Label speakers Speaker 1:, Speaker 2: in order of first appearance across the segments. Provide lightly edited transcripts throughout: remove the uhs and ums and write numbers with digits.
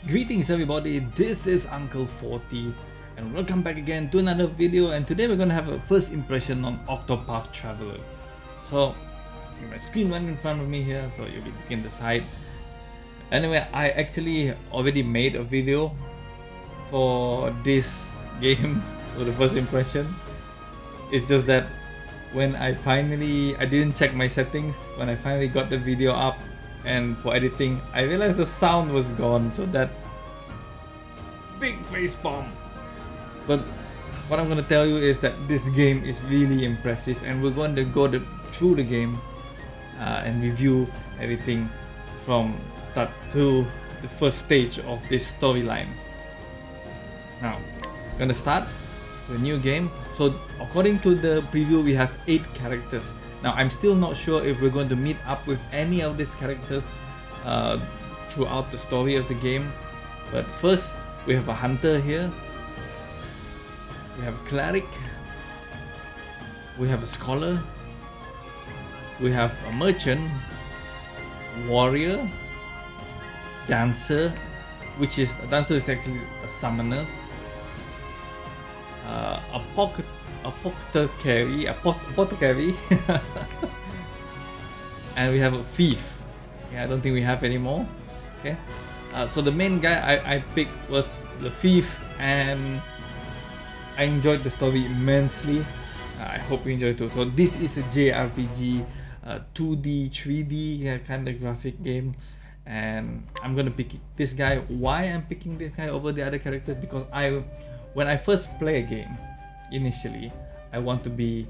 Speaker 1: Greetings everybody, this is Uncle 40 and welcome back again to another video, and today we're gonna have a first impression on Octopath Traveler. So my screen right in front of me here, so you'll be looking the side. Anyway, I actually already made a video for this game for the first impression. It's just that when I didn't check my settings. When I finally got the video up and for editing, I realized the sound was gone, so that big face bomb. But what I'm gonna tell you is that this game is really impressive, and we're going to go through the game and review everything from start to the first stage of this storyline. Now, we're gonna start the new game. So according to the preview, we have 8 characters. Now I'm still not sure if we're going to meet up with any of these characters throughout the story of the game. But first, we have a hunter here. We have a cleric. We have a scholar. We have a merchant, warrior, dancer, which is a dancer is actually a summoner. Apothecary, and we have a thief. Yeah, I don't think we have any more. Okay, so the main guy I picked was the thief, and I enjoyed the story immensely. I hope you enjoyed it too. So this is a JRPG, 2D, 3D kind of graphic game, and I'm gonna pick this guy. Why I'm picking this guy over the other characters? Because when I first play a game, initially, I want to be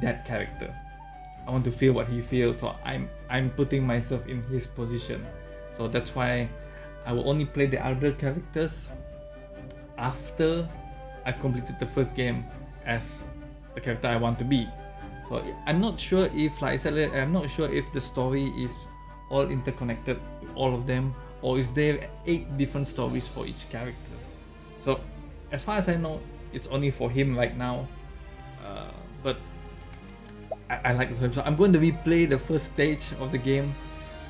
Speaker 1: that character. I want to feel what he feels, so I'm putting myself in his position. So that's why I will only play the other characters after I've completed the first game as the character I want to be. So I'm not sure if, like I said, I'm not sure if the story is all interconnected with all of them, or is there 8 different stories for each character. So as far as I know, it's only for him right now, but I like the film. So I'm going to replay the first stage of the game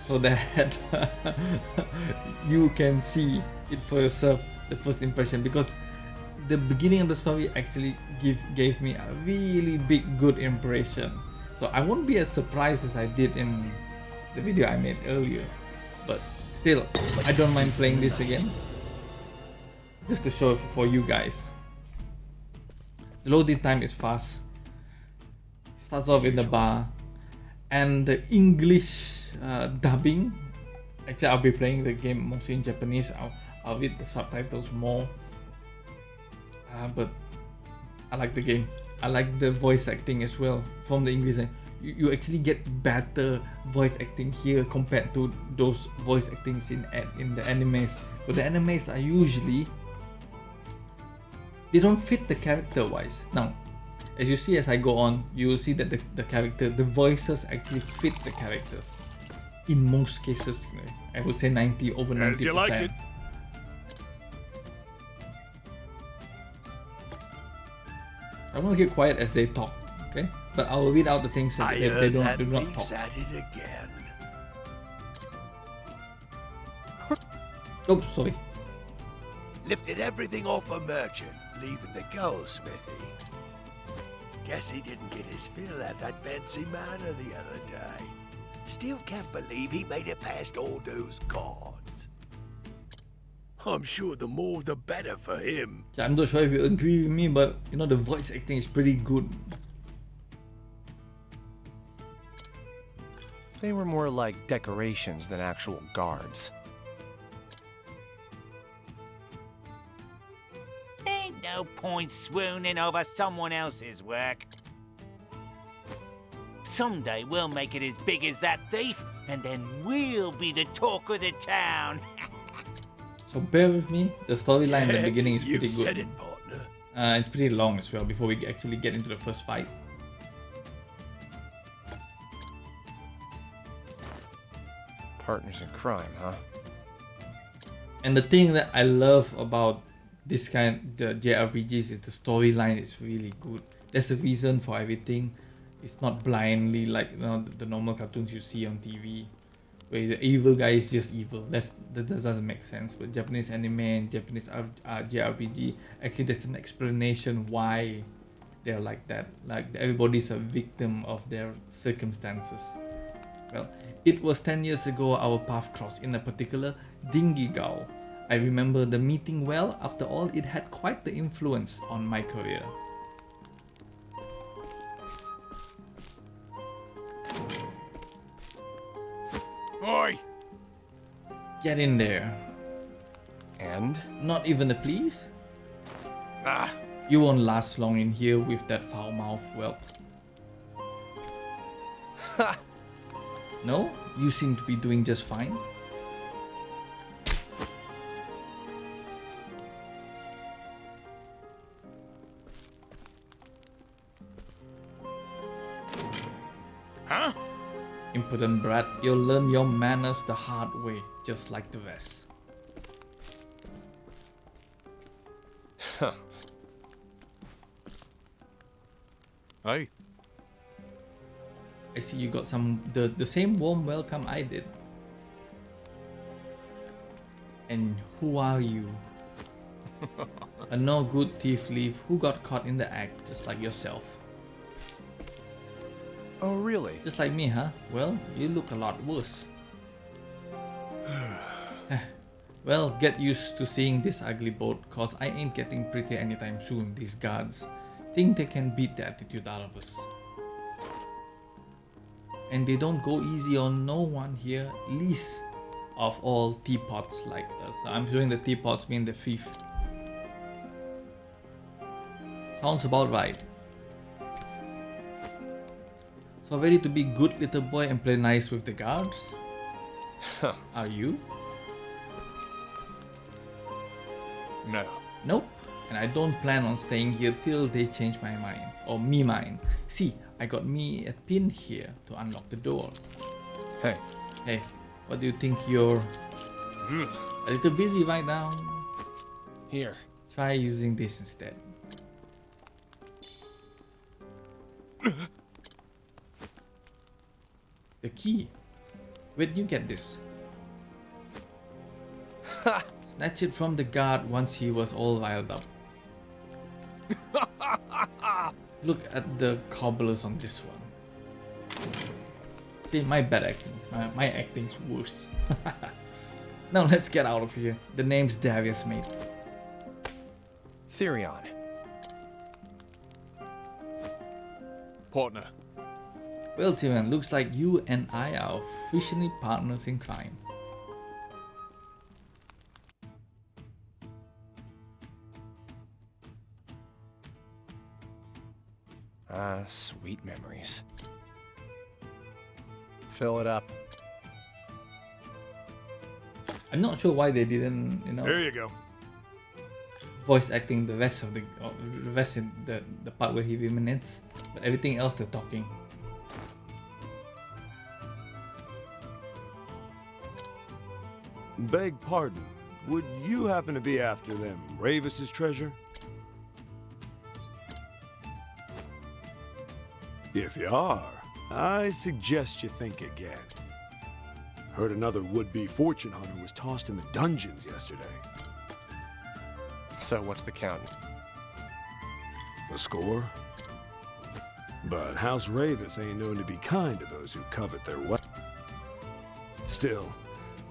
Speaker 1: so that you can see it for yourself, the first impression, because the beginning of the story actually gave me a really good impression. So I won't be as surprised as I did in the video I made earlier, but still, I don't mind playing this again just to show for you guys. The loading time is fast. Starts off in the bar, and the English dubbing. Actually, I'll be playing the game mostly in Japanese. I'll read the subtitles more. But I like the game. I like the voice acting as well from the English. You actually get better voice acting here compared to those voice actings in the animes. But the animes are usually, they don't fit the character wise. Now, as you see as I go on, you will see that the voices actually fit the characters. In most cases, I would say over 90%.
Speaker 2: As you like it.
Speaker 1: I'm gonna keep quiet as they talk, okay? But I will read out the things so that they do not talk.
Speaker 2: At it again.
Speaker 1: Oh, sorry.
Speaker 2: Lifted everything off a merchant, leaving the goldsmithy. Guess he didn't get his fill at that fancy manor the other day. Still can't believe he made it past all those guards. I'm sure the more the better for him.
Speaker 1: Yeah, I'm not sure if you agree with me, but you know, the voice acting is pretty good.
Speaker 3: They were more like decorations than actual guards.
Speaker 4: Ain't no point swooning over someone else's work. Someday we'll make it as big as that thief, and then we'll be the talk of the town.
Speaker 1: So bear with me, the storyline in the beginning is
Speaker 2: You
Speaker 1: pretty
Speaker 2: said
Speaker 1: good.
Speaker 2: it, partner.
Speaker 1: It's pretty long as well before we actually get into the first fight.
Speaker 3: Partners in crime, huh?
Speaker 1: And the thing that I love about this kind the JRPGs is the storyline is really good. There's a reason for everything. It's not blindly like, you know, the normal cartoons you see on TV. where the evil guy is just evil. That doesn't make sense. But Japanese anime and Japanese JRPG, actually there's an explanation why they're like that. Like everybody's a victim of their circumstances. Well, it was 10 years ago our path crossed in a particular Dingigal. I remember the meeting well. After all, it had quite the influence on my career.
Speaker 2: Oi!
Speaker 1: Get in there.
Speaker 3: And?
Speaker 1: Not even a please?
Speaker 2: Ah,
Speaker 1: You won't last long in here with that foul-mouthed whelp.
Speaker 3: Ha!
Speaker 1: No? You seem to be doing just fine.
Speaker 2: huh?
Speaker 1: Impudent brat, you'll learn your manners the hard way, just like the rest.
Speaker 3: Huh.
Speaker 2: Hey,
Speaker 1: I see you got the same warm welcome I did. And who are you? A no good thief leaf who got caught in the act, just like yourself.
Speaker 3: Oh, really?
Speaker 1: Just like me, huh? Well, you look a lot worse. Well, get used to seeing this ugly boat, cause I ain't getting pretty anytime soon. These guards think they can beat the attitude out of us. And they don't go easy on no one here, least of all teapots like us. I'm assuming the teapots mean the thief. Sounds about right. So ready to be good little boy and play nice with the guards?
Speaker 3: Huh.
Speaker 1: Are you?
Speaker 2: no.
Speaker 1: Nope. And I don't plan on staying here till they change my mind. Or me mind. See, I got me a pin here to unlock the door.
Speaker 3: Hey,
Speaker 1: Hey, what do you think? You're a little busy right now?
Speaker 3: here.
Speaker 1: Try using this instead. The key. Where'd you get this?
Speaker 3: Ha!
Speaker 1: Snatch it from the guard once he was all riled up. Look at the cobblers on this one. See, my bad acting. My acting's worse. Now let's get out of here. The name's Darius, mate.
Speaker 3: Therion.
Speaker 2: Partner.
Speaker 1: Well, Tyrion, looks like you and I are officially partners in crime.
Speaker 3: Ah, sweet memories. Fill it up.
Speaker 1: I'm not sure why they didn't,
Speaker 2: There you go.
Speaker 1: voice acting the rest of the rest in the part where he ruminates, but everything else they're talking.
Speaker 5: Beg pardon, would you happen to be after them Ravis's treasure? If you are, I suggest you think again. Heard another would-be fortune hunter was tossed in the dungeons yesterday.
Speaker 3: So what's the count?
Speaker 5: A score? But House Ravis ain't known to be kind to those who covet their wealth. Still,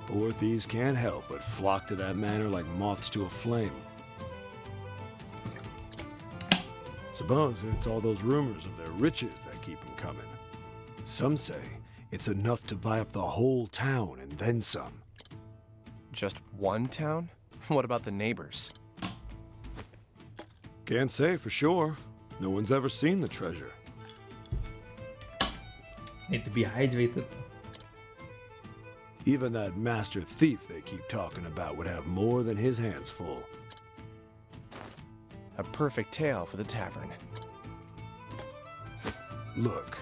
Speaker 5: poor thieves can't help but flock to that manor like moths to a flame. Suppose it's all those rumors of their riches that keep them coming. Some say it's enough to buy up the whole town and then some.
Speaker 3: Just one town? What about the neighbors?
Speaker 5: Can't say for sure. No one's ever seen the treasure.
Speaker 1: Need to be hydrated.
Speaker 5: Even that master thief they keep talking about would have more than his hands full.
Speaker 3: A perfect tale for the tavern.
Speaker 5: Look,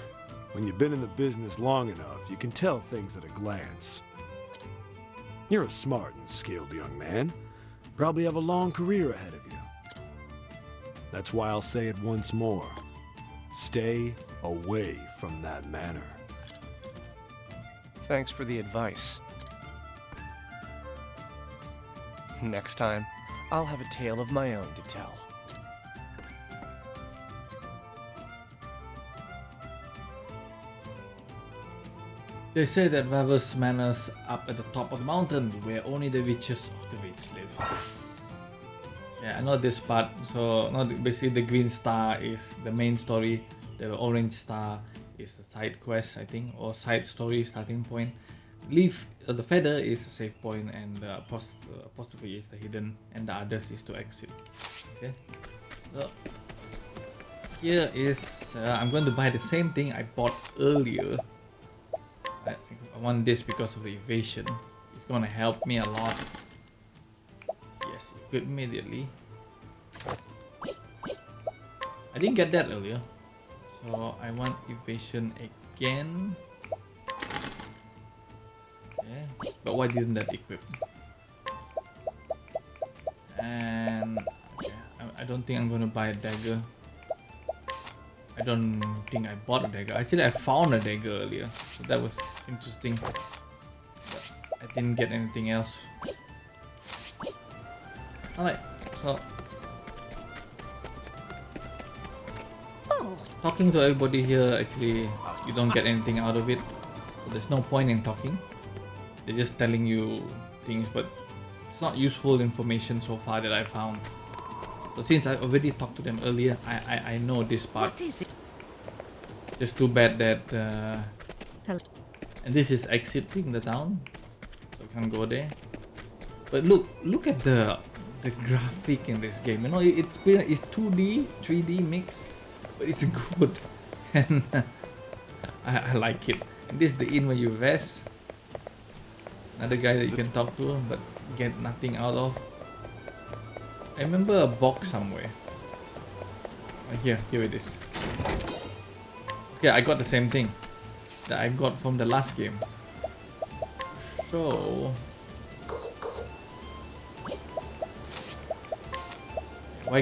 Speaker 5: when you've been in the business long enough, you can tell things at a glance. You're a smart and skilled young man. Probably have a long career ahead of you. That's why I'll say it once more. Stay away from that manor.
Speaker 3: Thanks for the advice. Next time, I'll have a tale of my own to tell.
Speaker 1: They say that Vaver's Manor's up at the top of the mountain, where only the witches of the witch live. Yeah, I know this part. So, basically the green star is the main story. The orange star is the side quest, I think, or side story starting point. The feather is the save point, and the apostrophe is the hidden, and the others is to exit. Okay. So here is I'm going to buy the same thing I bought earlier. I want this because of the evasion. It's gonna help me a lot. Yes, equip immediately. I didn't get that earlier, so I want evasion again. Okay, but why didn't that equip? And okay, I don't think I'm gonna buy a dagger. I don't think I bought a dagger. Actually, I found a dagger earlier, so that was interesting. But I didn't get anything else. Alright, so talking to everybody here, actually, you don't get anything out of it. So there's no point in talking. They're just telling you things, but it's not useful information so far that I found. So since I already talked to them earlier, I know this part.
Speaker 6: What is it?
Speaker 1: Just too bad that and this is exiting the town, so I can't go there. But look at the graphic in this game. You know, it's 2D 3D mix, but it's good, and I like it. And this is the inn where you rest. Another guy that you can talk to, but get nothing out of. I remember a box somewhere. Here it is. Okay, I got the same thing that I got from the last game. So why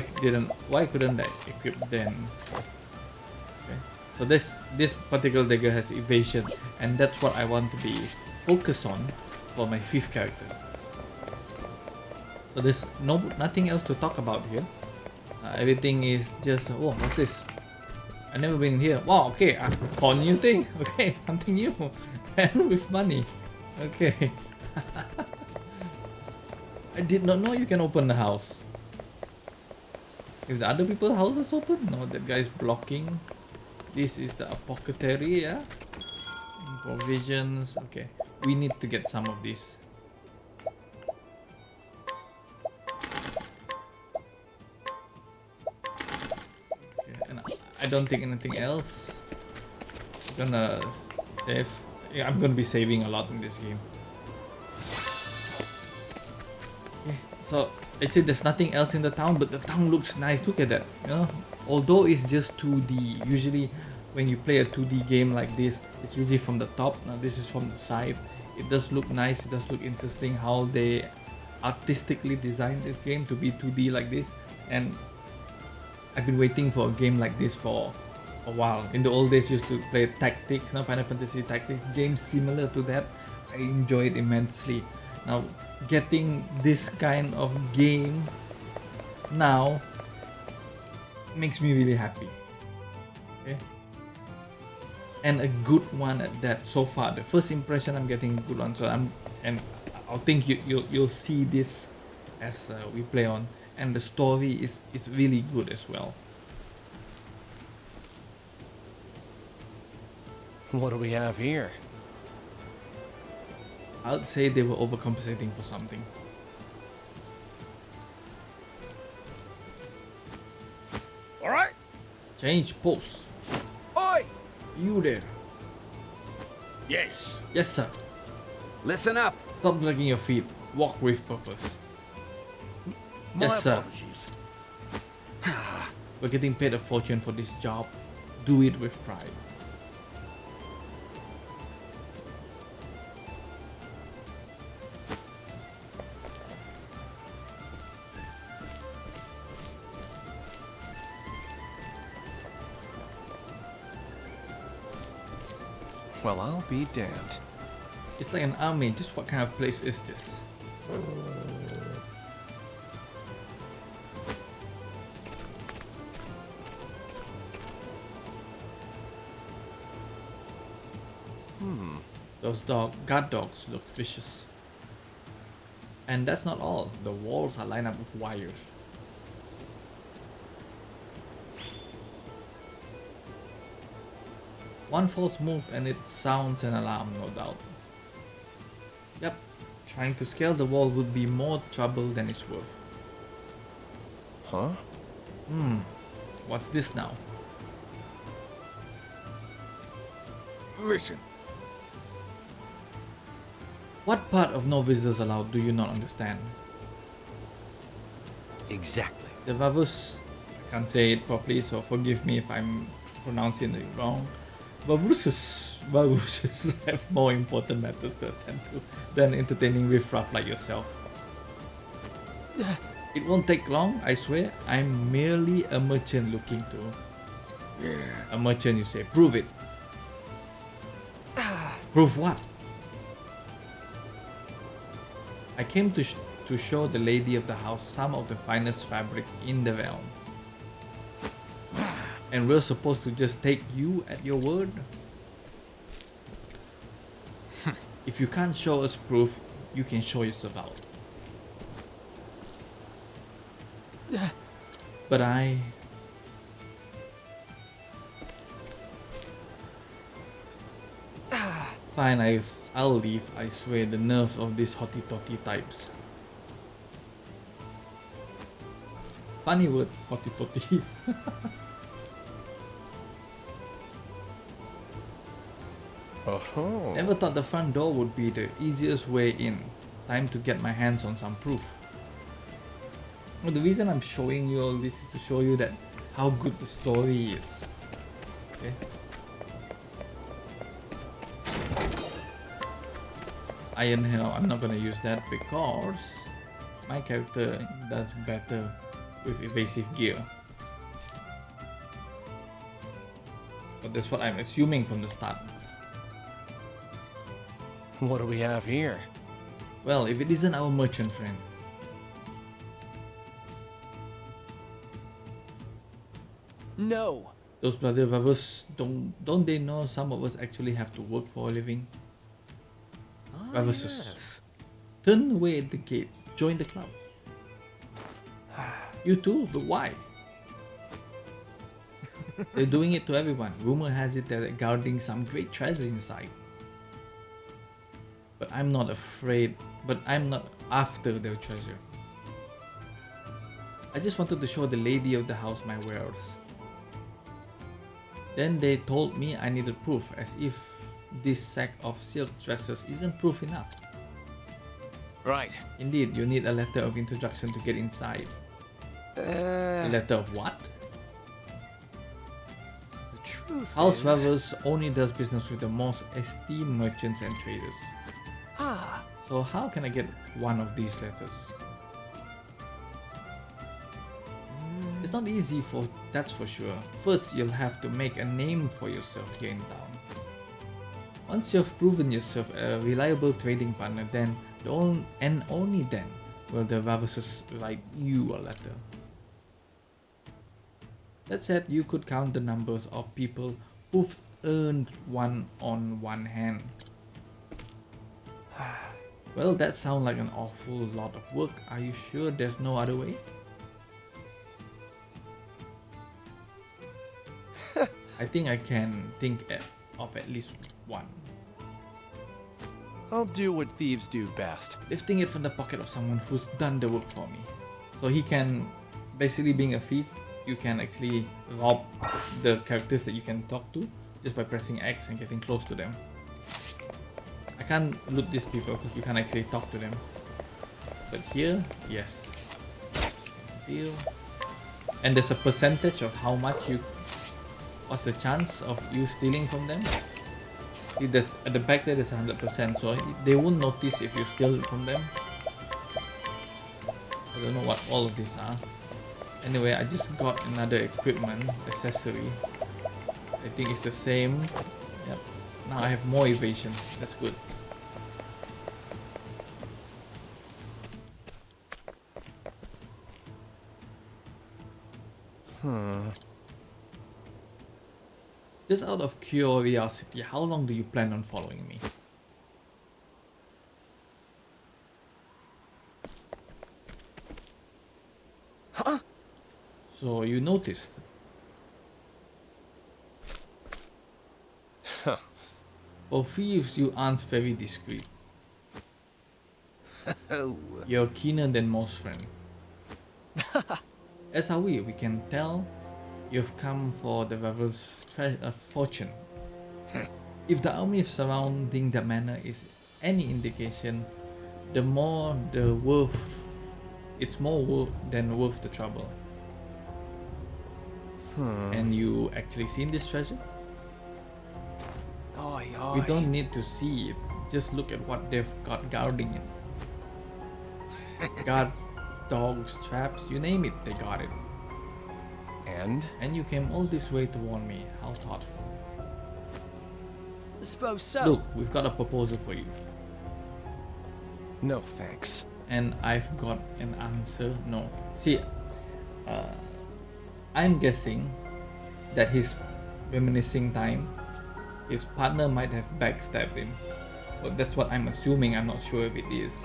Speaker 1: couldn't I equip then? Okay. So this particular dagger has evasion, and that's what I want to be focused on for my 5th character. So there's nothing else to talk about here. Everything is just oh, what's this? I've never been here. Wow, okay, I found a new thing. Okay, something new. And with money. Okay. I did not know you can open the house. Is the other people's houses open? No, that guy's blocking. This is the apothecary, yeah? Provisions. Okay, we need to get some of this. I don't think anything else. I'm gonna save. Yeah, I'm gonna be saving a lot in this game. Okay, so actually there's nothing else in the town, but the town looks nice. Look at that. You know, although it's just 2D. Usually, when you play a 2D game like this, it's usually from the top. Now this is from the side. It does look nice. It does look interesting how they artistically designed this game to be 2D like this. And I've been waiting for a game like this for a while. In the old days, I used to play Tactics, Final Fantasy Tactics, games similar to that. I enjoy it immensely. Now, getting this kind of game now makes me really happy. Okay, and a good one at that so far. The first impression, I'm getting a good one. So I'll think you'll see this as we play on. And the story is really good as well.
Speaker 3: What do we have here?
Speaker 1: I'd say they were overcompensating for something.
Speaker 2: All right.
Speaker 1: Change post.
Speaker 2: Oi!
Speaker 1: You there?
Speaker 2: Yes.
Speaker 1: Yes, sir.
Speaker 2: Listen up.
Speaker 1: Stop dragging your feet. Walk with purpose. Yes, sir.
Speaker 2: Apologies.
Speaker 1: We're getting paid a fortune for this job. Do it with pride.
Speaker 3: Well, I'll be damned.
Speaker 1: It's like an army. Just what kind of place is this? Those guard dogs look vicious. And that's not all. The walls are lined up with wires. One false move and it sounds an alarm, no doubt. Yep, trying to scale the wall would be more trouble than it's worth.
Speaker 3: Huh?
Speaker 1: What's this now?
Speaker 2: Listen,
Speaker 1: What part of no visitors allowed do you not understand?
Speaker 2: exactly.
Speaker 1: The Vavus, I can't say it properly, so forgive me if I'm pronouncing it wrong. Vavuses have more important matters to attend to than entertaining riffraff like yourself. It won't take long, I swear. I'm merely a merchant looking to...
Speaker 2: Yeah.
Speaker 1: A merchant, you say. Prove it. Prove what? I came to show the lady of the house some of the finest fabric in the realm. And we're supposed to just take you at your word? If you can't show us proof, you can show yourself out. But Fine, I'll leave. I swear, the nerves of these hotty-totty types. Funny word, hotty-totty.
Speaker 3: Oh.
Speaker 1: Never thought the front door would be the easiest way in. Time to get my hands on some proof. Well, the reason I'm showing you all this is to show you that how good the story is. Okay. Iron Hell, I'm not gonna use that because my character does better with evasive gear. But that's what I'm assuming from the start.
Speaker 3: What do we have here?
Speaker 1: Well, if it isn't our merchant friend.
Speaker 3: No.
Speaker 1: Those bloody Vavus, don't they know some of us actually have to work for a living? Vavuses.
Speaker 3: Yes.
Speaker 1: Turn away at the gate. Join the club. You too, but why? They're doing it to everyone. Rumor has it they're guarding some great treasure inside. But I'm not afraid. But I'm not after their treasure. I just wanted to show the lady of the house my wares. Then they told me I needed proof, as if this sack of silk dresses isn't proof enough.
Speaker 3: Right.
Speaker 1: Indeed, you need a letter of introduction to get inside. A letter of what?
Speaker 3: The truth
Speaker 1: House
Speaker 3: is...
Speaker 1: Vavus only does business with the most esteemed merchants and traders.
Speaker 3: Ah.
Speaker 1: So how can I get one of these letters? It's not easy, that's for sure. First, you'll have to make a name for yourself here in town. Once you've proven yourself a reliable trading partner, then and only then will the Vavuses write you a letter. That said, you could count the numbers of people who've earned one on one hand. Well, that sounds like an awful lot of work. Are you sure there's no other way? I think I can think of at least one.
Speaker 3: I'll do what thieves do best.
Speaker 1: Lifting it from the pocket of someone who's done the work for me. So he can, basically being a thief, you can actually rob the characters that you can talk to just by pressing X and getting close to them. I can't loot these people because you can't actually talk to them. But here, yes. Steal. And there's a percentage of how much you... What's the chance of you stealing from them? See, there's, at the back there, there's 100%, so they won't notice if you steal from them. I don't know what all of these are. Anyway, I just got another equipment accessory. I think it's the same. Yep. Now I have more evasion. That's good. Just out of curiosity, how long do you plan on following me?
Speaker 3: Huh?
Speaker 1: So you noticed. For thieves, you aren't very discreet.
Speaker 2: Oh,
Speaker 1: You're keener than most friends. As are we can tell you've come for the rebel's fortune. If the army surrounding the manor is any indication, the more the worth, it's more worth than worth the trouble. And you actually seen this treasure?
Speaker 3: Oi,
Speaker 1: We
Speaker 3: oi.
Speaker 1: don't need to see it. Just look at what they've got guarding it. Guard dogs, traps, you name it, they got it.
Speaker 3: And?
Speaker 1: And you came all this way to warn me. How thoughtful.
Speaker 6: I suppose so.
Speaker 1: Look, we've got a proposal for you.
Speaker 3: No thanks.
Speaker 1: And I've got an answer. No. See, I'm guessing that his reminiscing time, his partner might have backstabbed him. But that's what I'm assuming. I'm not sure if it is.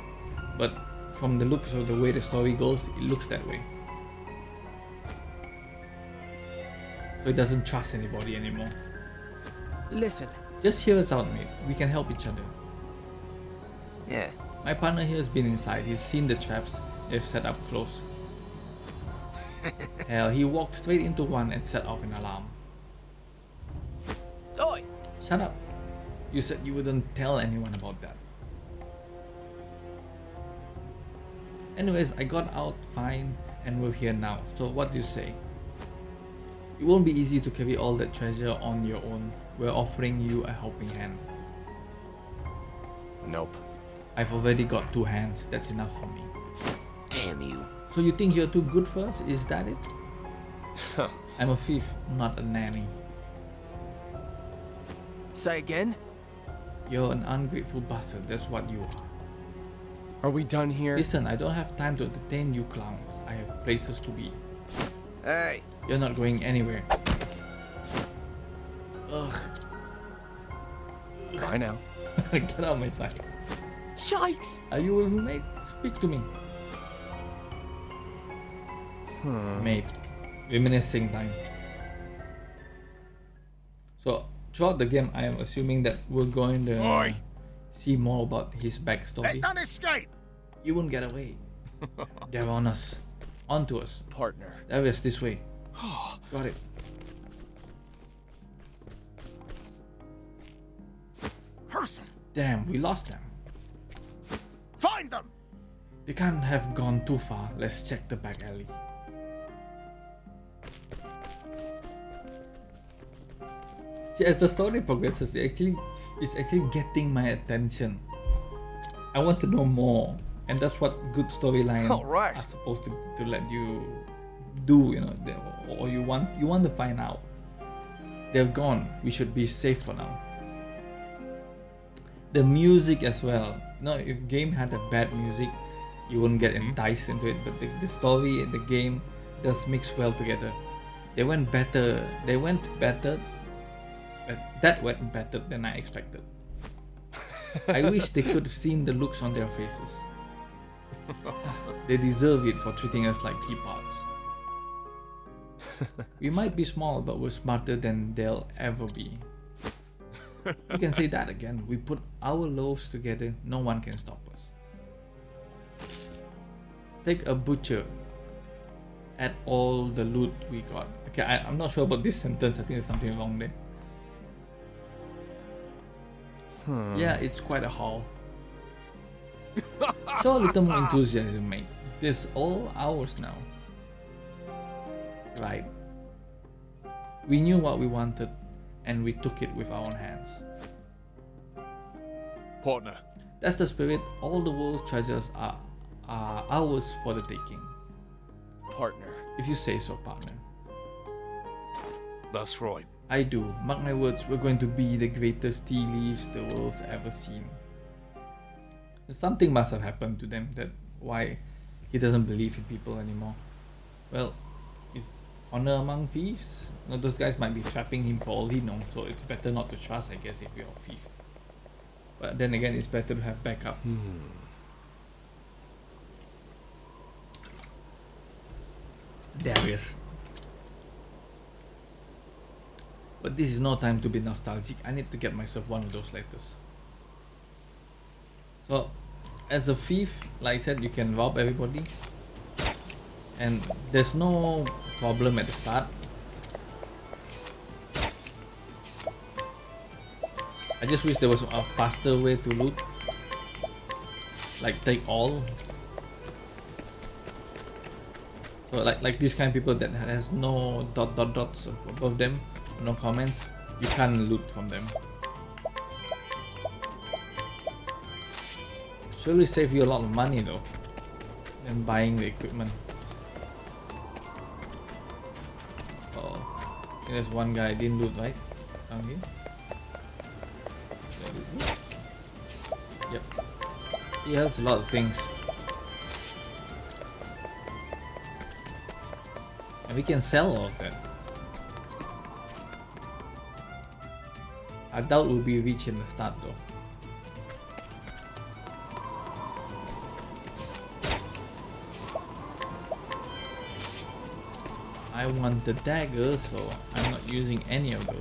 Speaker 1: But from the looks of the way the story goes, it looks that way. So he doesn't trust anybody anymore.
Speaker 6: Listen,
Speaker 1: Just hear us out, mate. We can help each other.
Speaker 2: yeah.
Speaker 1: My partner here has been inside. He's seen the traps they've set up close. Hell, he walked straight into one and set off an alarm.
Speaker 6: oi!
Speaker 1: Shut up. You said you wouldn't tell anyone about that. Anyways, I got out fine and we're here now. So what do you say? It won't be easy to carry all that treasure on your own. We're offering you a helping hand.
Speaker 3: Nope.
Speaker 1: I've already got 2 hands. That's enough for me.
Speaker 2: Damn you.
Speaker 1: So you think you're too good for us? Is that it?
Speaker 3: Huh.
Speaker 1: I'm a thief, not a nanny.
Speaker 6: Say again?
Speaker 1: You're an ungrateful bastard. That's what you are.
Speaker 3: Are we done here?
Speaker 1: Listen, I don't have time to entertain you clowns. I have places to be.
Speaker 2: Hey,
Speaker 1: You're not going anywhere. Ugh.
Speaker 3: Bye now.
Speaker 1: Get out of my sight.
Speaker 6: Yikes!
Speaker 1: Are you with me, mate? Speak to me. Mate, reminiscing time. So, throughout the game, I am assuming that we're going to
Speaker 2: Oi.
Speaker 1: see more about his backstory.
Speaker 2: none escape.
Speaker 1: You won't get away. They're on us. Onto us.
Speaker 3: Partner.
Speaker 1: There is this way. Got it.
Speaker 2: Person,
Speaker 1: Damn, we lost them.
Speaker 2: find them.
Speaker 1: They can't have gone too far. Let's check the back alley. See, as the story progresses, it's actually getting my attention. I want to know more, and that's what good storyline
Speaker 3: Alright.
Speaker 1: are supposed to let you do. You know, or you want to find out. They're gone. We should be safe for now. The music as well. No, if game had a bad music, you wouldn't get enticed into it. But the story and the game does mix well together. They went better. But that went better than I expected. I wish they could have seen the looks on their faces. They deserve it for treating us like teapots. We might be small, but we're smarter than they'll ever be. You can say that again. We put our loaves together, no one can stop us. Take a butcher at all the loot we got. Okay, I'm not sure about this sentence. I think there's something wrong there. Yeah, it's quite a haul. Show a little more enthusiasm, mate. This all ours now. Right. We knew what we wanted, and we took it with our own hands.
Speaker 2: Partner.
Speaker 1: That's the spirit. All the world's treasures are ours for the taking.
Speaker 3: Partner.
Speaker 1: If you say so, partner.
Speaker 2: That's right.
Speaker 1: I do. Mark my words, we're going to be the greatest tea leaves the world's ever seen. Something must have happened to them that why he doesn't believe in people anymore. Well, if honor among thieves. No, those guys might be trapping him for all he knows, so it's better not to trust, I guess, if you're a thief. But then again, it's better to have backup. Darius. But this is no time to be nostalgic. I need to get myself one of those letters. So, as a thief, like I said, you can rob everybody. And there's no problem at the start. I just wish there was a faster way to loot. Like take all. So like these kind of people that has no dots above them, no comments, you can't loot from them. Surely save you a lot of money though than buying the equipment. Oh, there's one guy I didn't loot, right? Down here. Yep. He has a lot of things. And we can sell all of that. I doubt we'll be rich in the start though. I want the dagger, so I'm not using any of those.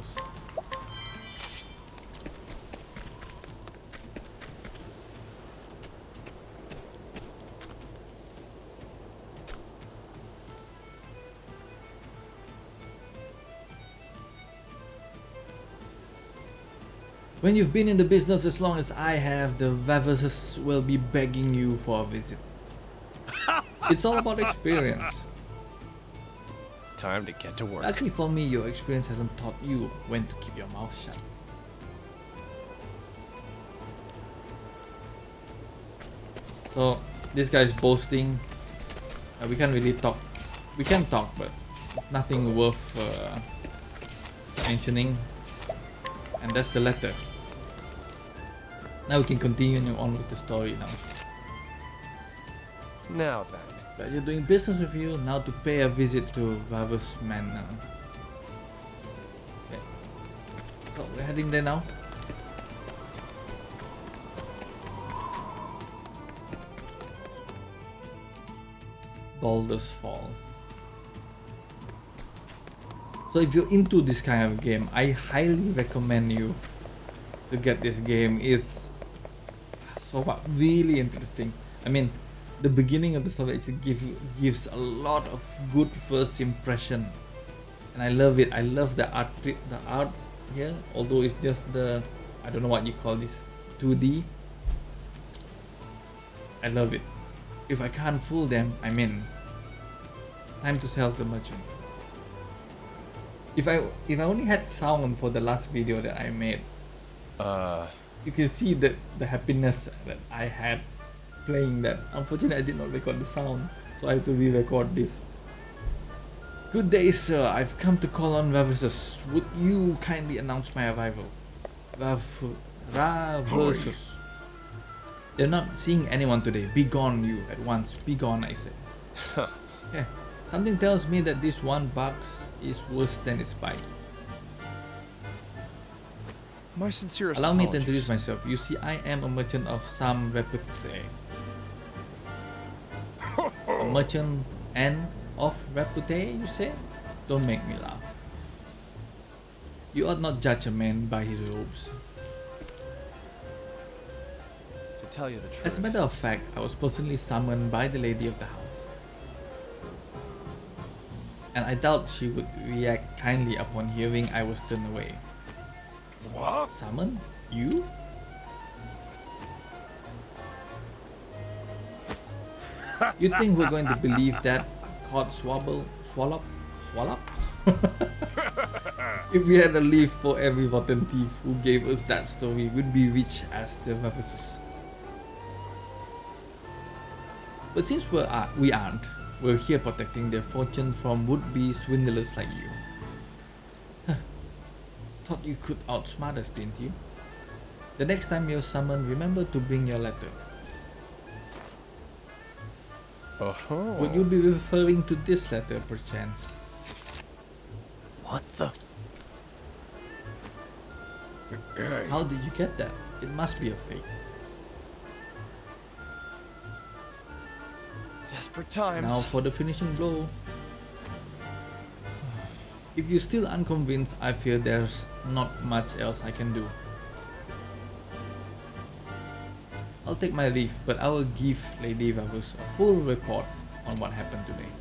Speaker 1: When you've been in the business as long as I have, the Vaverses will be begging you for a visit. It's all about experience.
Speaker 3: Time to get to work.
Speaker 1: Actually, for me, your experience hasn't taught you when to keep your mouth shut. So, this guy's boasting. We can't really talk. We can talk, but nothing worth mentioning. And that's the letter. Now we can continue on with the story now.
Speaker 3: Now then.
Speaker 1: But you're doing business with you, now to pay a visit to Vaver's Manor. Okay. So we're heading there now. Baldur's Fall. So if you're into this kind of game, I highly recommend you to get this game. It's so far really interesting. I mean, the beginning of the story actually gives a lot of good first impression, and I love it. I love the art here, although it's just the, I don't know what you call this, 2D. I love it. If I can't fool them, I'm in. Time to sell the merchant. If I only had sound for the last video that I made, you can see the happiness that I had playing that. Unfortunately, I did not record the sound, so I have to re-record this. Good day, sir. I've come to call on Vaversus. Would you kindly announce my arrival? Vaversus. They're not seeing anyone today. Be gone, you, at once. Be gone, I said. Yeah. Something tells me that this one box is worse than its bite.
Speaker 3: My sincerest
Speaker 1: Allow me to
Speaker 3: apologies.
Speaker 1: introduce myself. You see, I am a merchant of some repute. A merchant and of repute, you say? Don't make me laugh. You ought not judge a man by his robes.
Speaker 3: To tell you the truth.
Speaker 1: As a matter of fact, I was personally summoned by the lady of the house. And I doubt she would react kindly upon hearing I was turned away.
Speaker 2: What?
Speaker 1: Summon? You? You think we're going to believe that? Cod swallow? If we had a leaf for every rotten thief who gave us that story, we'd be rich as the Vaverses. But since we aren't, we're here protecting their fortune from would-be swindlers like you. Thought you could outsmart us, didn't you? The next time you're summoned, remember to bring your letter.
Speaker 3: Oh.
Speaker 1: Would you be referring to this letter, perchance?
Speaker 3: What the?
Speaker 5: Hey,
Speaker 1: How did you get that? It must be a fake.
Speaker 3: Desperate times.
Speaker 1: Now for the finishing blow. If you're still unconvinced, I fear there's not much else I can do. I'll take my leave, but I will give Lady Vavus a full report on what happened today.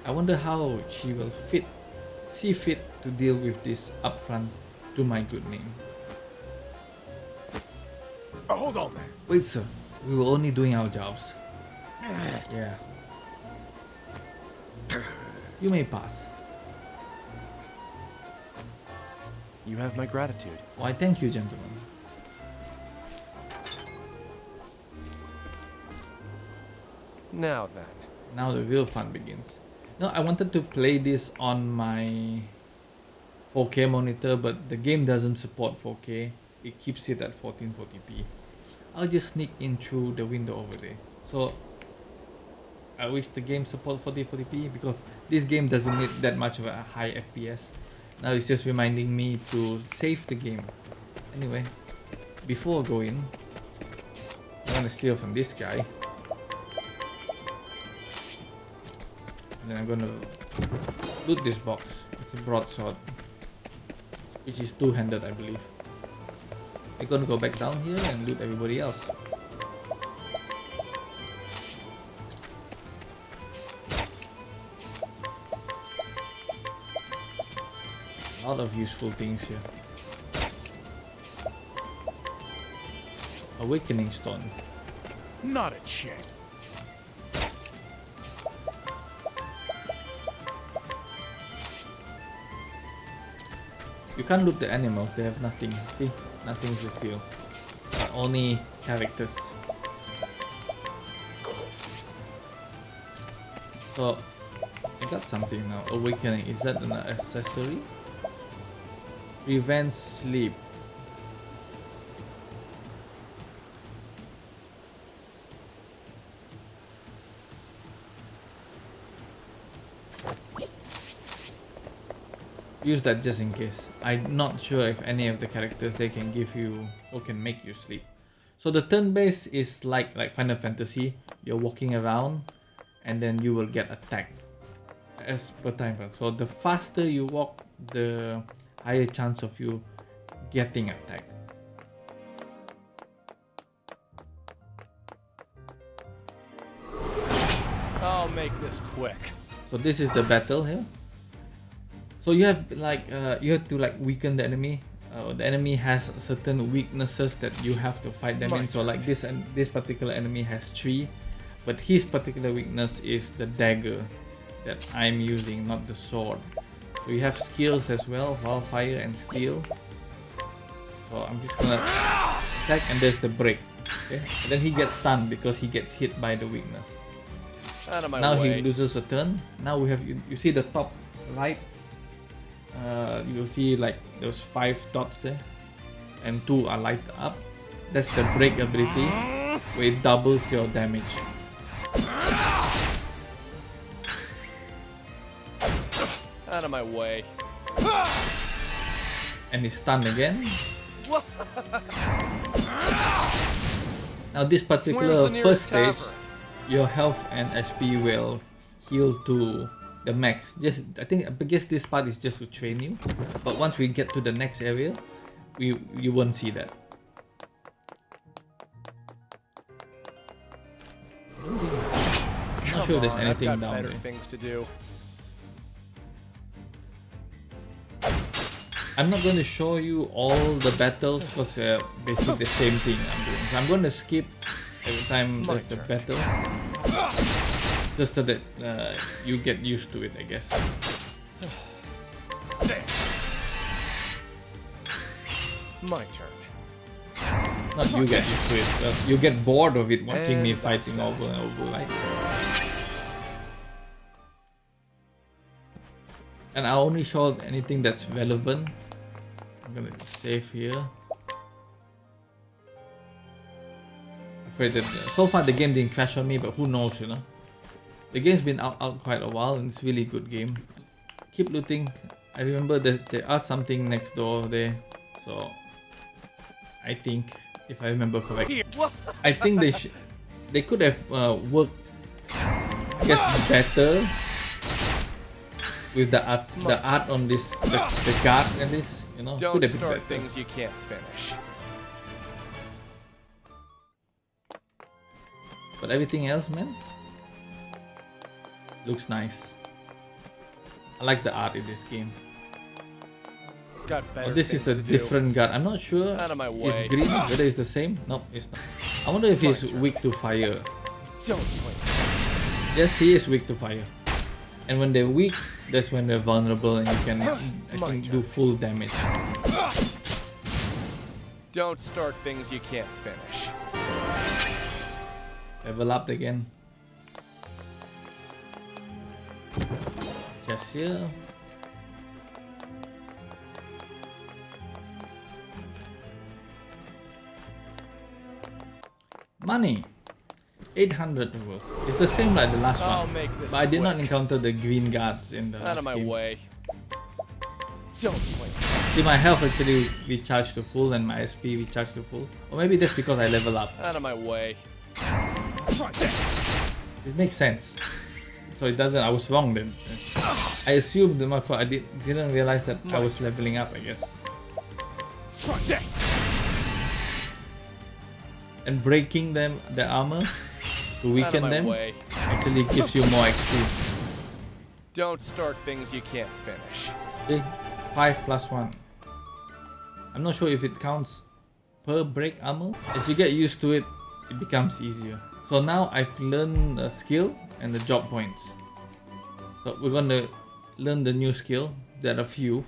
Speaker 1: I wonder how she will see fit to deal with this upfront to my good name.
Speaker 5: hold on there.
Speaker 1: Wait, sir. We were only doing our jobs. Yeah. You may pass.
Speaker 3: You have my gratitude.
Speaker 1: Why, thank you, gentlemen.
Speaker 3: Now then.
Speaker 1: Now the real fun begins. No, I wanted to play this on my 4K monitor, but the game doesn't support 4K. It keeps it at 1440p. I'll just sneak in through the window over there. So I wish the game support 1440p because this game doesn't need that much of a high FPS. Now it's just reminding me to save the game. Anyway, before going, I'm gonna steal from this guy. And then I'm gonna loot this box. It's a broadsword, which is two-handed, I believe. We're gonna go back down here and loot everybody else. A lot of useful things here. Awakening stone.
Speaker 5: Not a chance.
Speaker 1: You can't loot the animals, they have nothing. See? Nothing to steal. Only characters. So, I got something now. Awakening. Is that an accessory? Prevents sleep. Use that just in case. I'm not sure if any of the characters they can give you or can make you sleep. So the turn base is like Final Fantasy. You're walking around and then you will get attacked as per time. So the faster you walk, the higher chance of you getting attacked.
Speaker 3: I'll make this quick.
Speaker 1: So this is the battle here. So you have you have to weaken the enemy. The enemy has certain weaknesses that you have to fight them in. So like this particular enemy has 3, but his particular weakness is the dagger that I'm using, not the sword. So you have skills as well, wildfire and steel. So I'm just gonna attack, and there's the break. Okay, and then he gets stunned because he gets hit by the weakness.
Speaker 3: Out of my
Speaker 1: Now
Speaker 3: way.
Speaker 1: he loses a turn. Now we have you see the top right. You'll see those 5 dots there, and 2 are light up. That's the break ability, where it doubles your damage.
Speaker 3: Out of my way.
Speaker 1: And he's stunned again. Now this particular
Speaker 3: Where's the
Speaker 1: first
Speaker 3: nearest
Speaker 1: stage,
Speaker 3: tavern?
Speaker 1: your health and HP will heal to the max. I guess this part is just to train you, but once we get to the next area, you won't see that. I'm not sure there's anything
Speaker 3: I've got
Speaker 1: down
Speaker 3: better
Speaker 1: there.
Speaker 3: things to do.
Speaker 1: I'm not going to show you all the battles because basically the same thing I'm doing. So I'm going to skip every time there's a battle, just so that you get used to it, I guess.
Speaker 3: My turn.
Speaker 1: Not you get used to it. You get bored of it watching me
Speaker 3: And that's
Speaker 1: fighting
Speaker 3: that.
Speaker 1: over and over, right? And I only show anything that's relevant. I'm gonna save here. Afraid that so far the game didn't crash on me, but who knows, you know? The game's been out quite a while and it's really good game. Keep looting. I remember that there are something next door there, so I think, if I remember correctly, I think they could have worked, I guess, better with the art on this, the guard and this, you know.
Speaker 3: Don't
Speaker 1: could have been
Speaker 3: start
Speaker 1: better.
Speaker 3: things you can't finish.
Speaker 1: But everything else, man, looks nice. I like the art in this game.
Speaker 3: Got better
Speaker 1: Oh, this is a
Speaker 3: things to do.
Speaker 1: different guard. I'm not sure.
Speaker 3: Out of my way.
Speaker 1: It's green. Whether it's the same? No, it's not. I wonder if he's weak to fire.
Speaker 3: Don't blink.
Speaker 1: Yes, he is weak to fire. And when they're weak, that's when they're vulnerable and you can, I think, do full damage.
Speaker 3: Don't start things you can't finish.
Speaker 1: Level up again. Just here. Money. 800 euros. It's the same like the last
Speaker 3: I'll
Speaker 1: one.
Speaker 3: make this
Speaker 1: But I did not
Speaker 3: quick.
Speaker 1: encounter the green guards in the
Speaker 3: Out of my
Speaker 1: game.
Speaker 3: way. Don't blink.
Speaker 1: See, my health actually recharged to full and my SP recharged to full. Or maybe that's because I level up.
Speaker 3: Out of my way.
Speaker 1: It makes sense. So it doesn't. I was wrong then. I assumed the Marco. I didn't realize that I was leveling up, I guess.
Speaker 3: Try this.
Speaker 1: And breaking them, the armor, to
Speaker 3: Out of
Speaker 1: weaken
Speaker 3: my
Speaker 1: them,
Speaker 3: way.
Speaker 1: actually gives you more XP.
Speaker 3: Don't start things you can't finish.
Speaker 1: Okay, 5 plus 1. I'm not sure if it counts per break armor. As you get used to it, it becomes easier. So now I've learned the skill and the job points. So we're gonna learn the new skill. There are a few.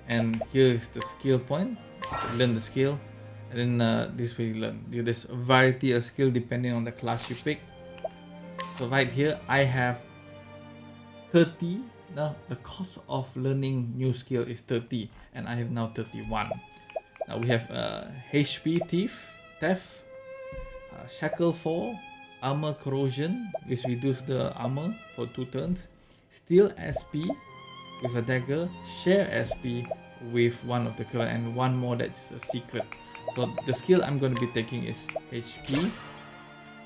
Speaker 1: And here is the skill point. Learn the skill. And then this way you learn. There's a variety of skill depending on the class you pick. So right here I have 30. Now the cost of learning new skill is 30 and I have now 31. Now we have HP theft, shackle 4, armor corrosion, which reduce the armor for 2 turns, steal SP with a dagger, share SP with one of the current, and one more that's a secret. So the skill I'm going to be taking is HP,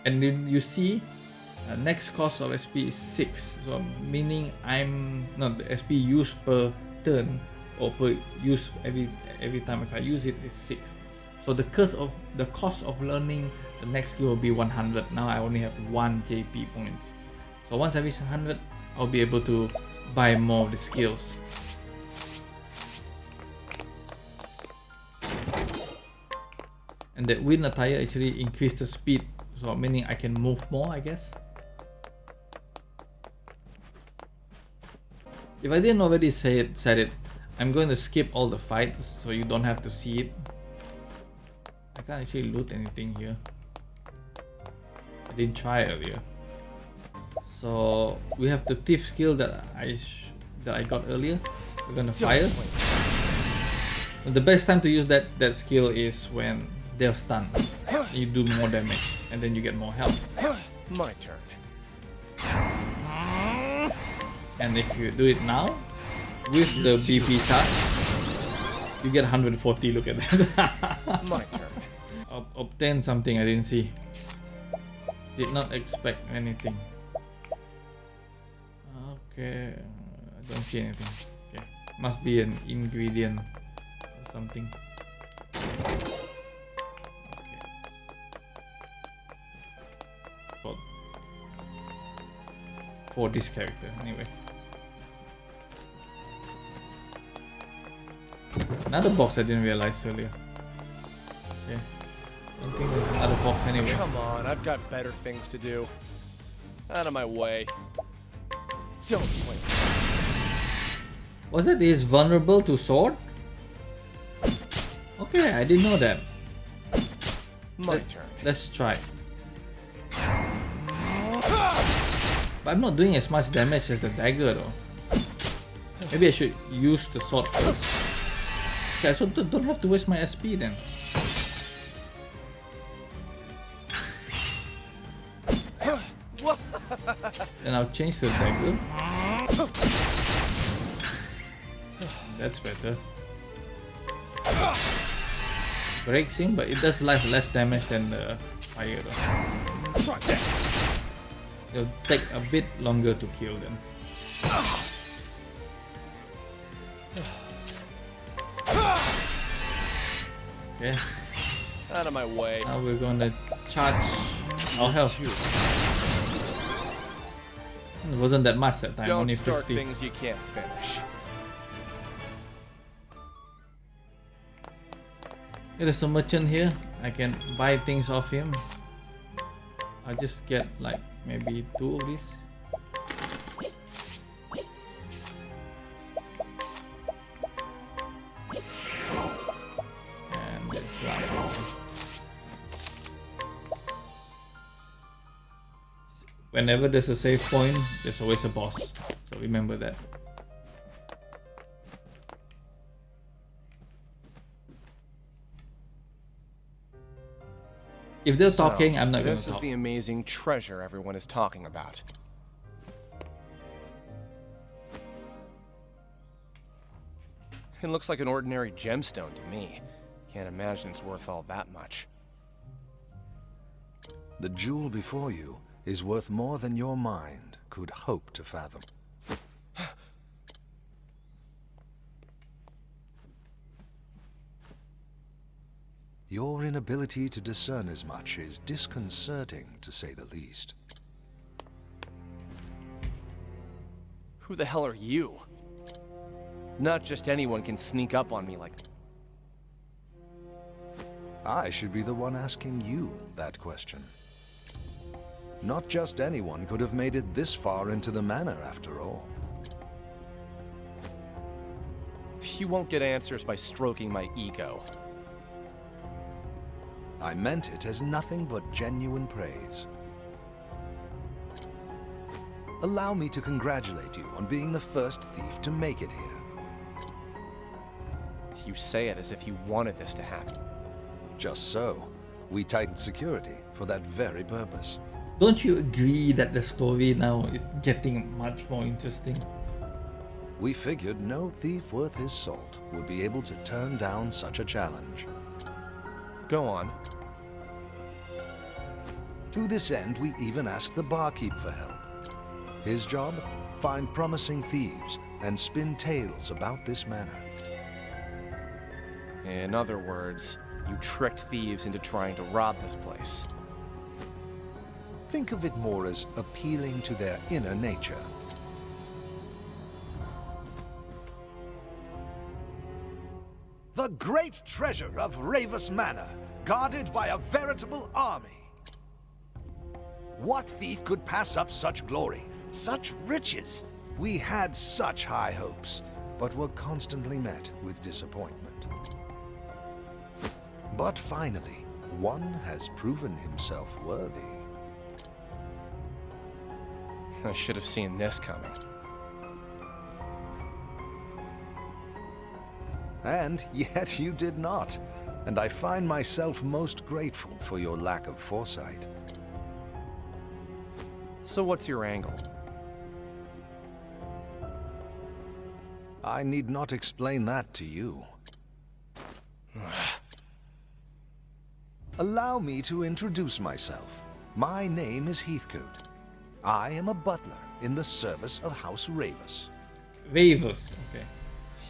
Speaker 1: and then you see next cost of SP is 6, so meaning I'm not the SP used per turn or per use every time if I use it is 6. So the cost of learning the next skill will be 100. Now I only have 1 JP points. So once I reach 100, I'll be able to buy more of the skills. And that wind attire actually increase the speed, so meaning I can move more, I guess. If I didn't already said it, I'm going to skip all the fights so you don't have to see it. I can't actually loot anything here. I didn't try earlier. So we have the thief skill that I got earlier. We're gonna fire. And the best time to use that skill is when they're stunned. You do more damage and then you get more health.
Speaker 3: My turn.
Speaker 1: And if you do it now with the BP charge, you get 140. Look at that.
Speaker 3: My turn.
Speaker 1: Obtain something I didn't see. Did not expect anything. Okay, I don't see anything. Okay, must be an ingredient or something. Okay. For this character, anyway. Another box I didn't realize earlier. Okay. I don't think there's another box anyway.
Speaker 3: Come on, I've got better things to do. Out of my way. Don't blink.
Speaker 1: Was it is vulnerable to sword? Okay, I didn't know that.
Speaker 3: My turn.
Speaker 1: Let's try. But I'm not doing as much damage as the dagger though. Maybe I should use the sword first. Okay, so don't have to waste my SP then. Then I'll change to dagger. That's better. Breaks him, but it does less damage than the fire though. It'll take a bit longer to kill them. Okay,
Speaker 3: Out of my way.
Speaker 1: now we're gonna charge our health. It wasn't that much that time,
Speaker 3: Don't
Speaker 1: only
Speaker 3: start
Speaker 1: 50.
Speaker 3: things you can't finish.
Speaker 1: There's a merchant here. I can buy things off him. I'll just get like maybe 2 of these. And this glass. Whenever there's a save point, there's always a boss. So remember that. If they're talking, I'm not gonna
Speaker 3: This is
Speaker 1: talk.
Speaker 3: the amazing treasure everyone is talking about. It looks like an ordinary gemstone to me. Can't imagine it's worth all that much.
Speaker 7: The jewel before you is worth more than your mind could hope to fathom. Your inability to discern as much is disconcerting, to say the least.
Speaker 3: Who the hell are you? Not just anyone can sneak up on me like...
Speaker 7: I should be the one asking you that question. Not just anyone could have made it this far into the manor, after all.
Speaker 3: You won't get answers by stroking my ego.
Speaker 7: I meant it as nothing but genuine praise. Allow me to congratulate you on being the first thief to make it here.
Speaker 3: You say it as if you wanted this to happen.
Speaker 7: Just so. We tightened security for that very purpose.
Speaker 1: Don't you agree that the story now is getting much more interesting?
Speaker 7: We figured no thief worth his salt would be able to turn down such a challenge.
Speaker 3: Go on.
Speaker 7: To this end, we even asked the barkeep for help. His job? Find promising thieves and spin tales about this manor.
Speaker 3: In other words, you tricked thieves into trying to rob this place.
Speaker 7: Think of it more as appealing to their inner nature. The great treasure of Ravus Manor, guarded by a veritable army. What thief could pass up such glory, such riches? We had such high hopes, but were constantly met with disappointment. But finally, one has proven himself worthy.
Speaker 3: I should have seen this coming.
Speaker 7: And yet you did not. And I find myself most grateful for your lack of foresight.
Speaker 3: So what's your angle?
Speaker 7: I need not explain that to you. Allow me to introduce myself. My name is Heathcote. I am a butler in the service of House Ravus.
Speaker 1: Ravus, okay.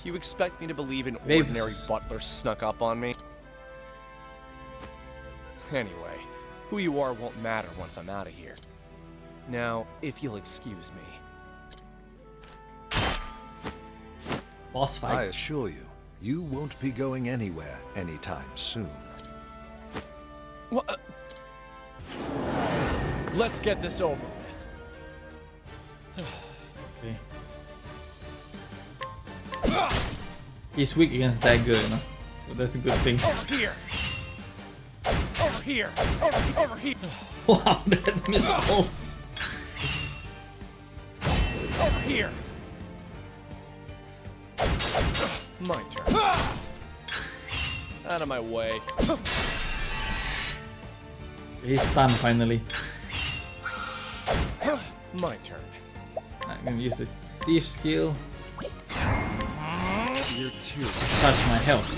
Speaker 3: You expect me to believe an
Speaker 1: Ravus.
Speaker 3: ordinary butler snuck up on me? Anyway, who you are won't matter once I'm out of here. Now, if you'll excuse me.
Speaker 1: Boss
Speaker 7: I
Speaker 1: fight.
Speaker 7: assure you, you won't be going anywhere anytime soon.
Speaker 3: What? Let's get this over with.
Speaker 1: Okay. He's weak against dagger, you know? So that's a good thing.
Speaker 3: Over here! Over here! Over here!
Speaker 1: Wow, that missile!
Speaker 3: Over here! My turn. Out of my way.
Speaker 1: He's stunned finally.
Speaker 3: My turn.
Speaker 1: I'm gonna use the thief skill.
Speaker 3: You're too.
Speaker 1: Touch my health.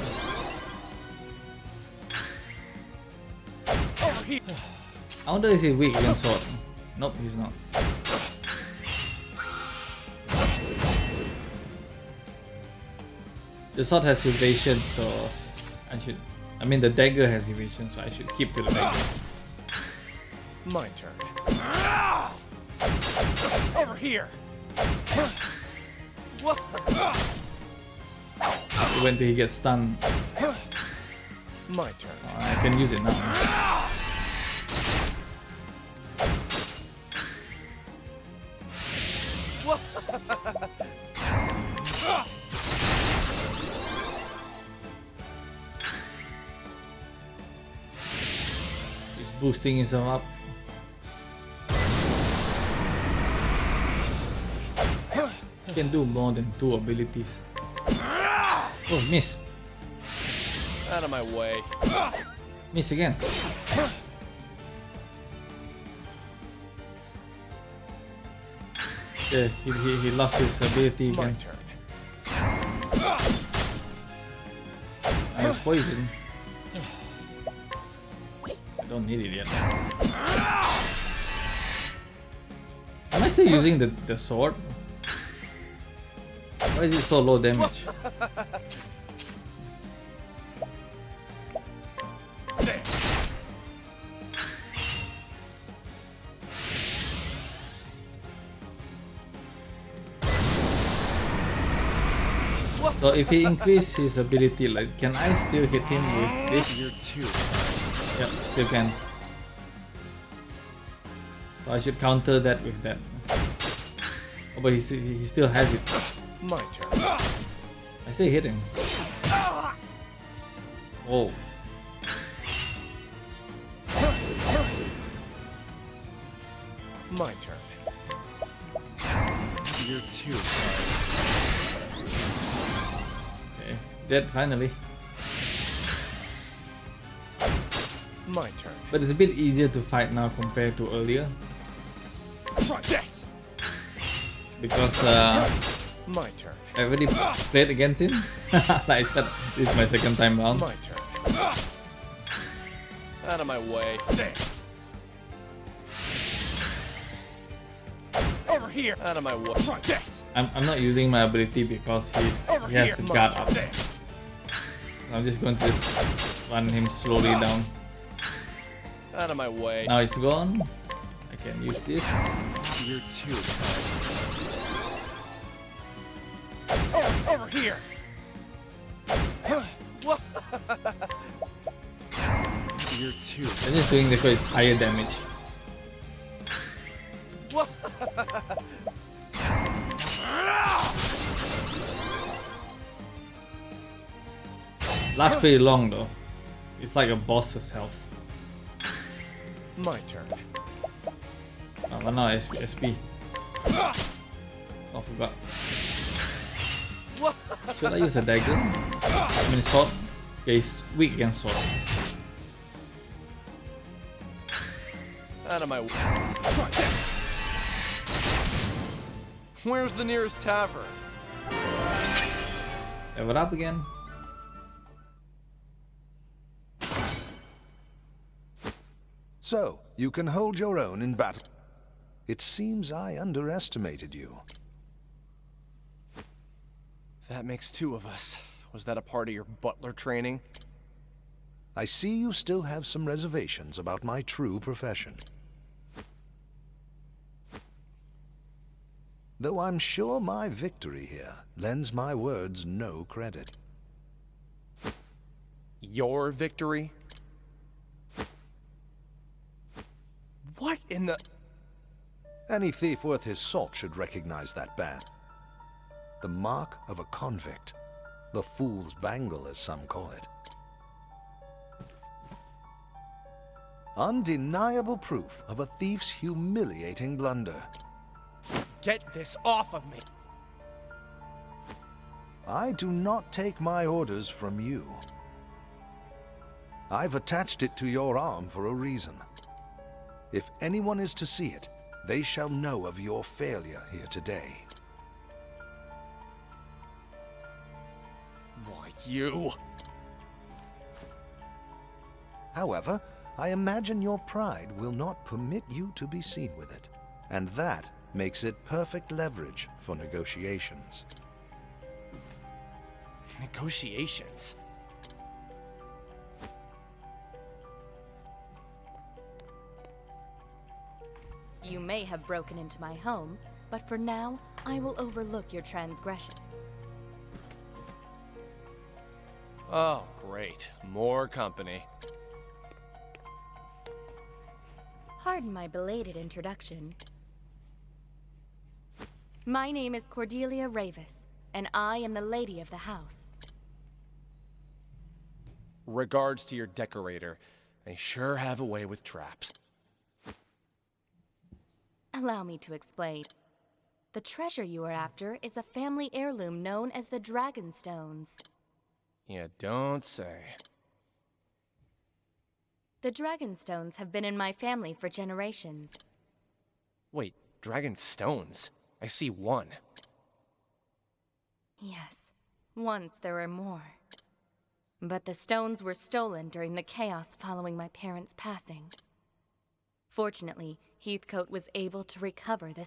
Speaker 3: Over here.
Speaker 1: I wonder is he weak against sword? Nope, he's not. The sword has evasion, so I mean the dagger has evasion, so I should keep to the dagger.
Speaker 3: My turn. Over here.
Speaker 1: When he gets stunned,
Speaker 3: My turn.
Speaker 1: I can use it now. He's boosting himself up. He can do more than 2 abilities. Oh, miss.
Speaker 3: Out of my way.
Speaker 1: Miss again. Yeah, he lost his ability
Speaker 3: My
Speaker 1: again.
Speaker 3: turn.
Speaker 1: I was poisoned. I don't need it yet. Am I still using the sword? Why is it so low damage? So if he increase his ability, like, can I still hit him with this?
Speaker 3: You're too.
Speaker 1: Yep, still can. So I should counter that with that. Oh, but he still has it.
Speaker 3: My turn.
Speaker 1: I still hit him. Oh.
Speaker 3: My turn. You're too.
Speaker 1: Okay, dead finally.
Speaker 3: My turn.
Speaker 1: But it's a bit easier to fight now compared to earlier.
Speaker 3: Try this.
Speaker 1: Because
Speaker 3: My turn.
Speaker 1: I already played against him. Like I said, this is my second time round.
Speaker 3: My turn. Out of my way. Over here. Out of my way. Try this.
Speaker 1: I'm not using my ability because he has a guard up. I'm just going to just run him slowly down.
Speaker 3: Out of my way.
Speaker 1: Now it's gone. I can use this.
Speaker 3: You're too. Over here. You're too.
Speaker 1: I'm just doing this for its higher damage. Lasts pretty long though. It's like a boss's health.
Speaker 3: My turn.
Speaker 1: Oh, but now SP. Oh, forgot. Should I use a dagger? I mean sword. Okay, he's weak against sword.
Speaker 3: Out of my way. Where's the nearest tavern?
Speaker 1: Level up again.
Speaker 7: So, you can hold your own in battle. It seems I underestimated you.
Speaker 3: That makes 2 of us. Was that a part of your butler training?
Speaker 7: I see you still have some reservations about my true profession. Though I'm sure my victory here lends my words no credit.
Speaker 3: Your victory? What in the...
Speaker 7: Any thief worth his salt should recognize that badge. The mark of a convict. The fool's bangle, as some call it. Undeniable proof of a thief's humiliating blunder.
Speaker 3: Get this off of me!
Speaker 7: I do not take my orders from you. I've attached it to your arm for a reason. If anyone is to see it, they shall know of your failure here today.
Speaker 3: Why, you...
Speaker 7: However, I imagine your pride will not permit you to be seen with it, and that makes it perfect leverage for negotiations.
Speaker 3: Negotiations?
Speaker 8: You may have broken into my home, but for now, I will overlook your transgression.
Speaker 3: Oh, great. More company.
Speaker 8: Pardon my belated introduction. My name is Cordelia Ravis, and I am the lady of the house.
Speaker 3: Regards to your decorator. They sure have a way with traps.
Speaker 8: Allow me to explain. The treasure you are after is a family heirloom known as the Dragonstones.
Speaker 3: You don't say.
Speaker 8: The Dragonstones have been in my family for generations.
Speaker 3: Wait, dragon stones? I see one.
Speaker 8: Yes, once there were more. But the stones were stolen during the chaos following my parents' passing. Fortunately, Heathcote was able to recover the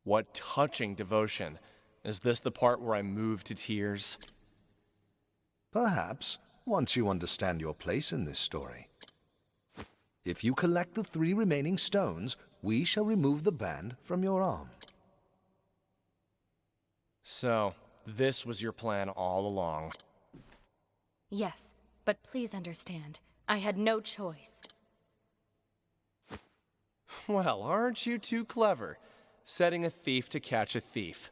Speaker 3: What touching devotion. Is this the part where I move to tears?
Speaker 7: Perhaps, once you understand your place in this story. If you collect the 3 remaining stones, we shall remove the band from your arm.
Speaker 3: So, this was your plan all along.
Speaker 8: Yes, but please understand, I had no choice.
Speaker 3: Well, aren't you too clever? Setting a thief to catch a thief.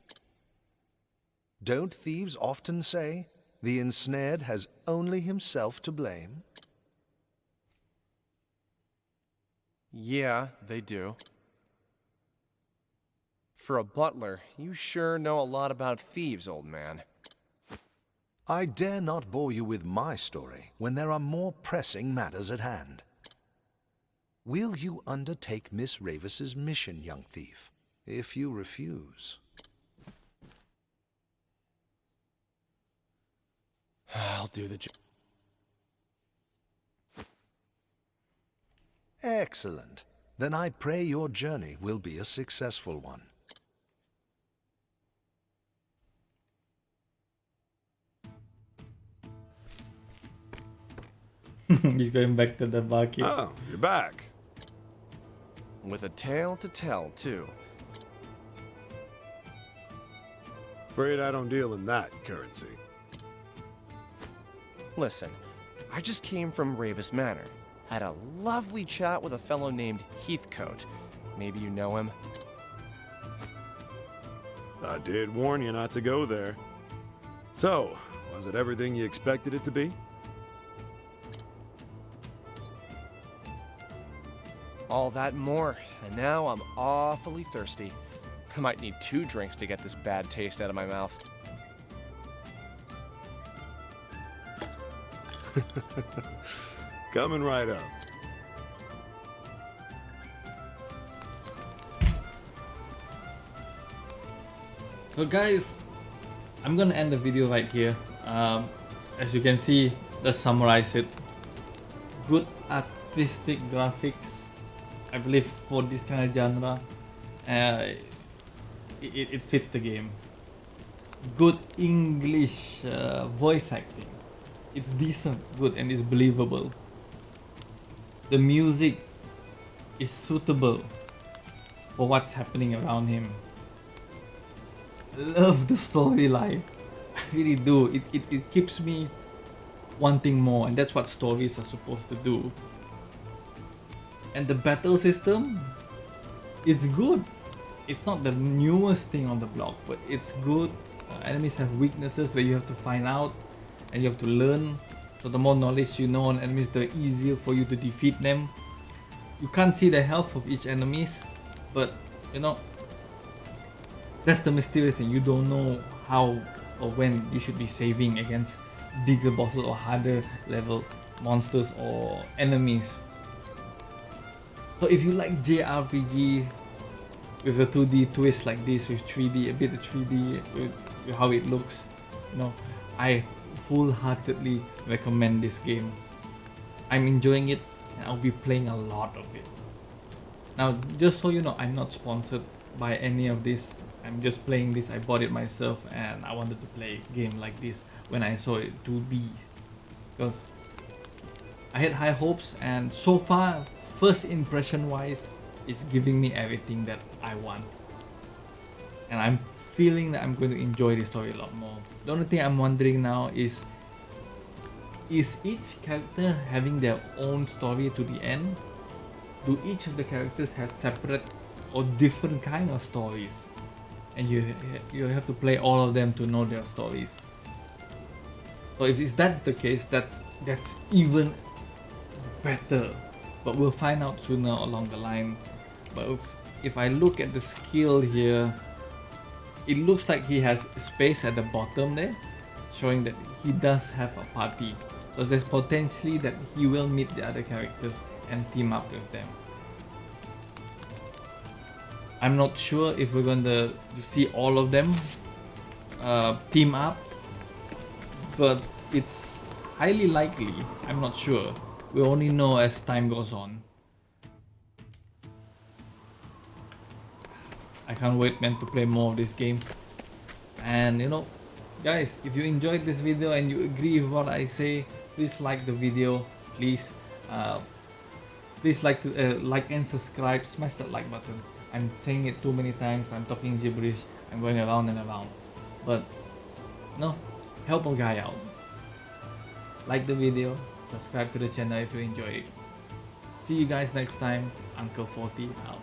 Speaker 7: Don't thieves often say, the ensnared has only himself to blame?
Speaker 3: Yeah, they do. For a butler, you sure know a lot about thieves, old man.
Speaker 7: I dare not bore you with my story when there are more pressing matters at hand. Will you undertake Miss Ravis's mission, young thief? If you refuse...
Speaker 3: I'll do the job.
Speaker 7: Excellent. Then I pray your journey will be a successful one.
Speaker 1: He's going back to the barkeep.
Speaker 5: Oh, you're back.
Speaker 3: With a tale to tell, too.
Speaker 5: Afraid I don't deal in that currency.
Speaker 3: Listen, I just came from Ravis Manor. Had a lovely chat with a fellow named Heathcote. Maybe you know him?
Speaker 5: I did warn you not to go there. So, was it everything you expected it to be?
Speaker 3: All that and more, and now I'm awfully thirsty. I might need 2 drinks to get this bad taste out of my mouth.
Speaker 5: Coming right up.
Speaker 1: So guys, I'm gonna end the video right here. As you can see, let's summarize it. Good artistic graphics, I believe, for this kind of genre. It fits the game. Good English voice acting. It's decent, good, and it's believable. The music is suitable for what's happening around him. Love the storyline. I really do. It keeps me wanting more, and that's what stories are supposed to do. And the battle system, it's good. It's not the newest thing on the block, but it's good. Enemies have weaknesses where you have to find out and you have to learn. So the more knowledge you know on enemies, the easier for you to defeat them. You can't see the health of each enemies, but you know, that's the mysterious thing. You don't know how or when you should be saving against bigger bosses or harder level monsters or enemies. So if you like JRPG with a 2D twist like this, with 3D, a bit of 3D, with how it looks, you know, I full-heartedly recommend this game. I'm enjoying it, and I'll be playing a lot of it. Now, just so you know, I'm not sponsored by any of this. I'm just playing this. I bought it myself, and I wanted to play a game like this when I saw it 2D, because I had high hopes, and so far, first impression wise, it's giving me everything that I want, and I'm feeling that I'm going to enjoy this story a lot more. The only thing I'm wondering now is each character having their own story to the end? Do each of the characters have separate or different kind of stories, and you have to play all of them to know their stories? So if that's the case, that's even better, but we'll find out sooner along the line. But if I look at the skill here, it looks like he has space at the bottom there, showing that he does have a party. So there's potentially that he will meet the other characters and team up with them. I'm not sure if we're going to see all of them team up, but it's highly likely. I'm not sure. We'll only know as time goes on. I can't wait, man, to play more of this game. And you know, guys, if you enjoyed this video and you agree with what I say, please like the video. Please like and subscribe. Smash that like button. I'm saying it too many times. I'm talking gibberish. I'm going around and around. But no, help a guy out. Like the video. Subscribe to the channel if you enjoyed it. See you guys next time. Uncle 40 out.